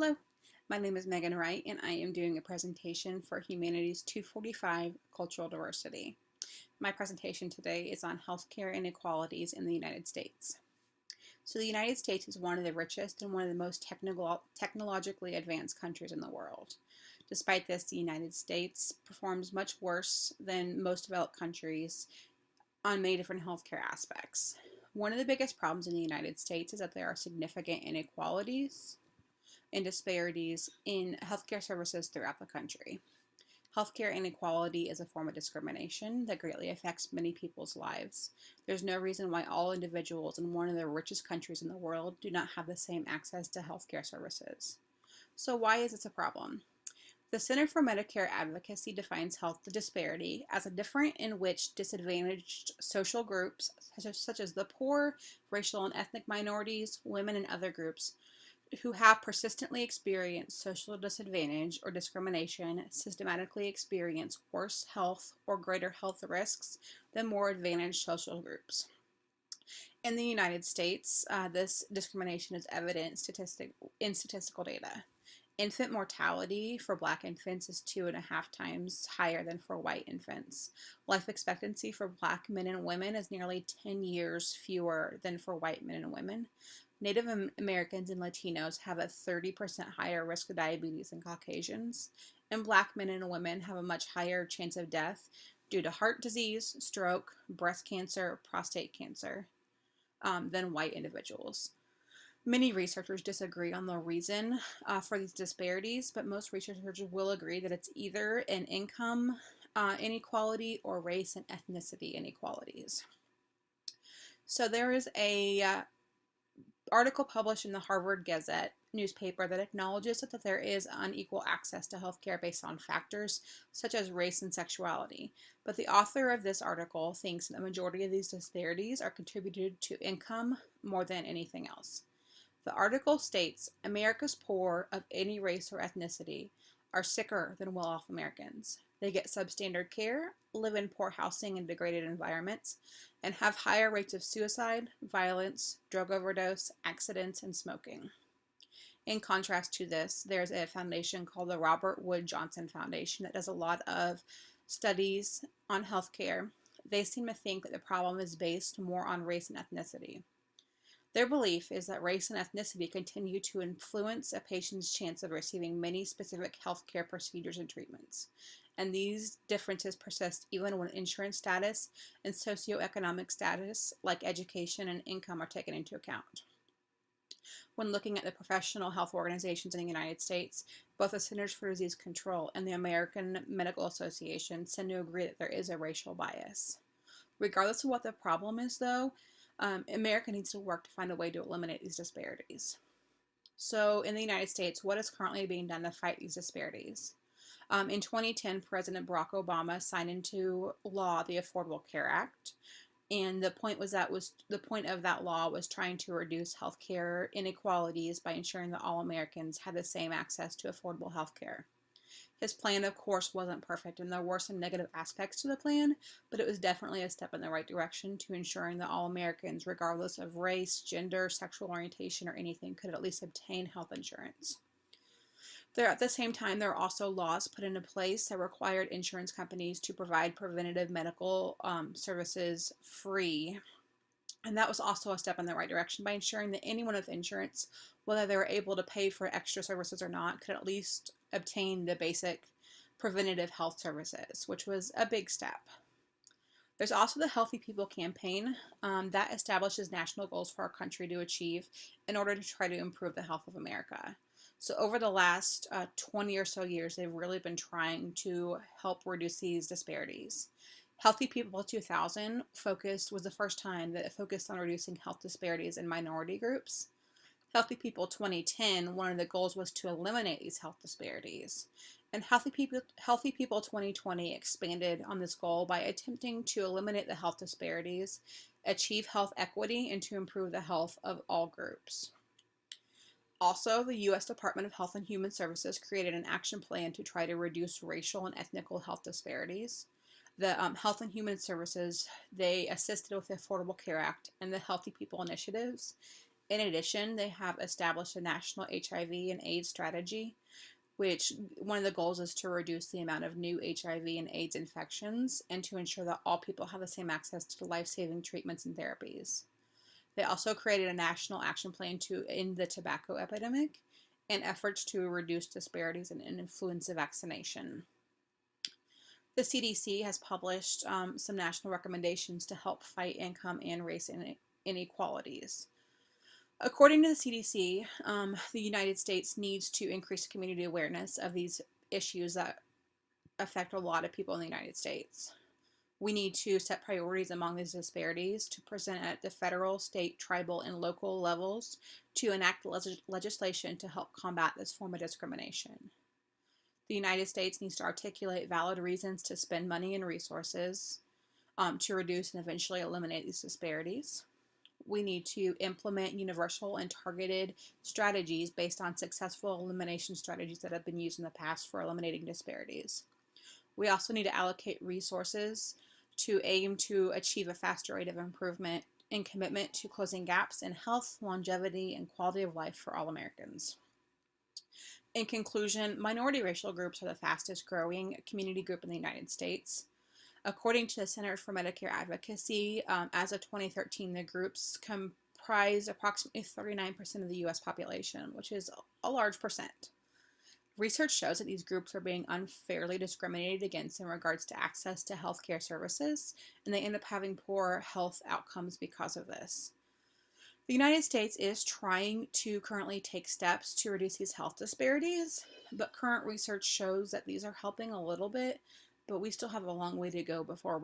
Hello, my name is Megan Wright, and I am doing a presentation for Humanities 245 Cultural Diversity. My presentation today is on healthcare inequalities in the United States. So the United States is one of the richest and one of the most technologically advanced countries in the world. Despite this, the United States performs much worse than most developed countries on many different healthcare aspects. One of the biggest problems in the United States is that there are significant inequalities and disparities in healthcare services throughout the country. Healthcare inequality is a form of discrimination that greatly affects many people's lives. There's no reason why all individuals in one of the richest countries in the world do not have the same access to healthcare services. So why is this a problem? The Center for Medicare Advocacy defines health disparity as a difference in which disadvantaged social groups, such as the poor, racial and ethnic minorities, women, and other groups, who have persistently experienced social disadvantage or discrimination systematically experience worse health or greater health risks than more advantaged social groups. In the United States, this discrimination is evident in statistical data. Infant mortality for Black infants is 2.5 times higher than for white infants. Life expectancy for Black men and women is nearly 10 years fewer than for white men and women. Native Americans and Latinos have a 30% higher risk of diabetes than Caucasians, and Black men and women have a much higher chance of death due to heart disease, stroke, breast cancer, prostate cancer than white individuals. Many researchers disagree on the reason for these disparities, but most researchers will agree that it's either an income inequality or race and ethnicity inequalities. So there is a article published in the Harvard Gazette newspaper that acknowledges that there is unequal access to healthcare based on factors such as race and sexuality. But the author of this article thinks the majority of these disparities are contributed to income more than anything else. The article states America's poor of any race or ethnicity are sicker than well-off Americans. They get substandard care, live in poor housing and degraded environments, and have higher rates of suicide, violence, drug overdose, accidents, and smoking. In contrast to this, there's a foundation called the Robert Wood Johnson Foundation that does a lot of studies on healthcare. They seem to think that the problem is based more on race and ethnicity. Their belief is that race and ethnicity continue to influence a patient's chance of receiving many specific healthcare procedures and treatments, and these differences persist even when insurance status and socioeconomic status, like education and income, are taken into account. When looking at the professional health organizations in the United States, both the Centers for Disease Control and the American Medical Association tend to agree that there is a racial bias. Regardless of what the problem is, though, America needs to work to find a way to eliminate these disparities. So in the United States, what is currently being done to fight these disparities? In 2010, President Barack Obama signed into law the Affordable Care Act, and the point of that law was trying to reduce healthcare inequalities by ensuring that all Americans had the same access to affordable healthcare. His plan, of course, wasn't perfect, and there were some negative aspects to the plan, but it was definitely a step in the right direction to ensuring that all Americans, regardless of race, gender, sexual orientation, or anything, could at least obtain health insurance. At the same time, there are also laws put into place that required insurance companies to provide preventative medical services free. And that was also a step in the right direction by ensuring that anyone with insurance, whether they were able to pay for extra services or not, could at least obtain the basic preventative health services, which was a big step. There's also the Healthy People campaign that establishes national goals for our country to achieve in order to try to improve the health of America. So over the last 20 or so years, they've really been trying to help reduce these disparities. Healthy People 2000 was the first time that it focused on reducing health disparities in minority groups. Healthy People 2010, one of the goals was to eliminate these health disparities. And Healthy People 2020 expanded on this goal by attempting to eliminate the health disparities, achieve health equity, and to improve the health of all groups. Also, the U.S. Department of Health and Human Services created an action plan to try to reduce racial and ethnical health disparities. The Health and Human Services, they assisted with the Affordable Care Act and the Healthy People initiatives, In addition, they have established a national HIV and AIDS strategy, which one of the goals is to reduce the amount of new HIV and AIDS infections and to ensure that all people have the same access to life-saving treatments and therapies. They also created a national action plan to end the tobacco epidemic and efforts to reduce disparities in influenza vaccination. The CDC has published some national recommendations to help fight income and race inequalities. According to the CDC, the United States needs to increase community awareness of these issues that affect a lot of people in the United States. We need to set priorities among these disparities to present at the federal, state, tribal, and local levels to enact legislation to help combat this form of discrimination. The United States needs to articulate valid reasons to spend money and resources to reduce and eventually eliminate these disparities. We need to implement universal and targeted strategies based on successful elimination strategies that have been used in the past for eliminating disparities. We also need to allocate resources to aim to achieve a faster rate of improvement and commitment to closing gaps in health, longevity, and quality of life for all Americans. In conclusion, minority racial groups are the fastest growing community group in the United States. According to the Center for Medicare Advocacy, as of 2013, the groups comprise approximately 39% of the U.S. population, which is a large percent. Research shows that these groups are being unfairly discriminated against in regards to access to healthcare services, and they end up having poor health outcomes because of this. The United States is trying to currently take steps to reduce these health disparities, but current research shows that these are helping a little bit, but we still have a long way to go before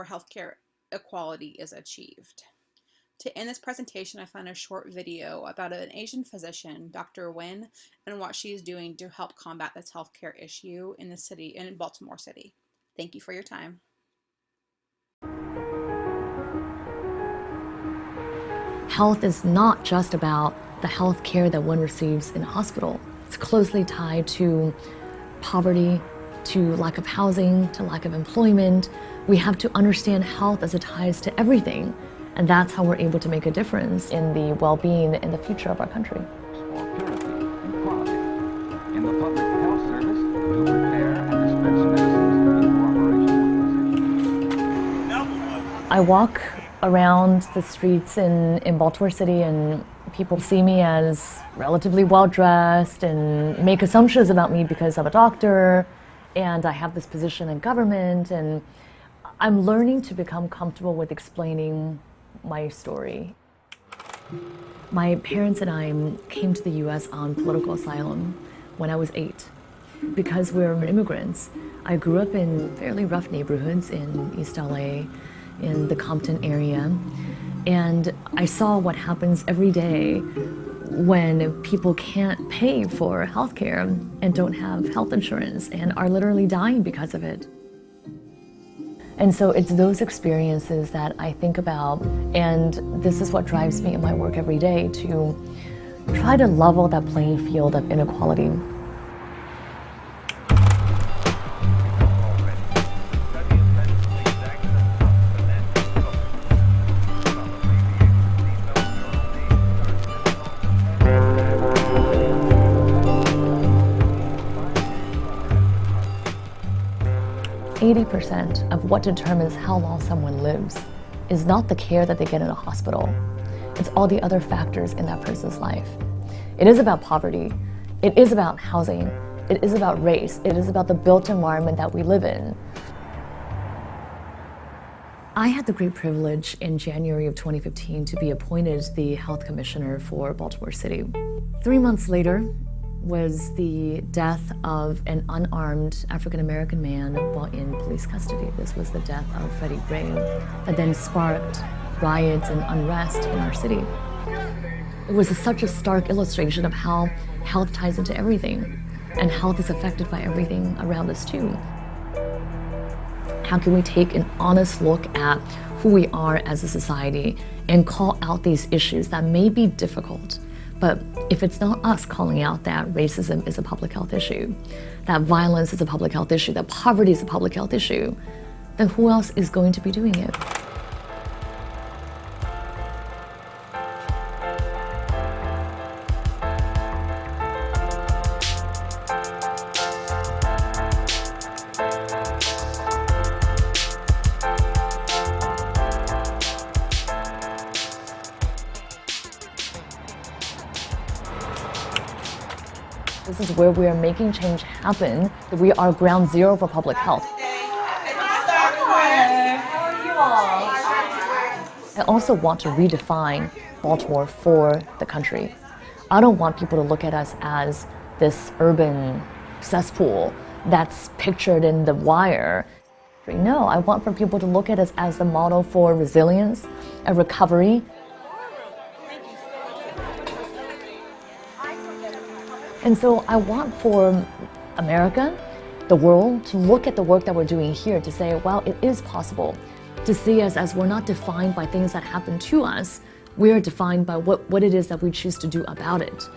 healthcare equality is achieved. To end this presentation, I found a short video about an Asian physician, Dr. Wen, and what she is doing to help combat this healthcare issue in Baltimore City. Thank you for your time. Health is not just about the health care that one receives in a hospital. It's closely tied to poverty, to lack of housing, to lack of employment. We have to understand health as it ties to everything, and that's how we're able to make a difference in the well-being and the future of our country. For purity and quality in the public health service to prepare and dispense medicines in cooperation with I walk around the streets in Baltimore City, and people see me as relatively well-dressed and make assumptions about me because I'm a doctor and I have this position in government, and I'm learning to become comfortable with explaining my story. My parents and I came to the US on political asylum when I was 8. Because we're immigrants, I grew up in fairly rough neighborhoods in East LA, in the Compton area, and I saw what happens every day when people can't pay for healthcare and don't have health insurance and are literally dying because of it. And so it's those experiences that I think about, and this is what drives me in my work every day, to try to level that playing field of inequality. %80 of what determines how long someone lives is not the care that they get in a hospital. It's all the other factors in that person's life. It is about poverty. It is about housing. It is about race. It is about the built environment that we live in. I had the great privilege in January of 2015 to be appointed the health commissioner for Baltimore City. 3 months later was the death of an unarmed African-American man while in police custody. This was the death of Freddie Gray, that then sparked riots and unrest in our city. It was such a stark illustration of how health ties into everything, and health is affected by everything around us too. How can we take an honest look at who we are as a society and call out these issues that may be difficult? But if it's not us calling out that racism is a public health issue, that violence is a public health issue, that poverty is a public health issue, then who else is going to be doing it? This is where we are making change happen. We are ground zero for public health. I also want to redefine Baltimore for the country. I don't want people to look at us as this urban cesspool that's pictured in The Wire. No, I want for people to look at us as the model for resilience and recovery. And so I want for America, the world, to look at the work that we're doing here to say, well, it is possible. To see us as we're not defined by things that happen to us, we are defined by what it is that we choose to do about it.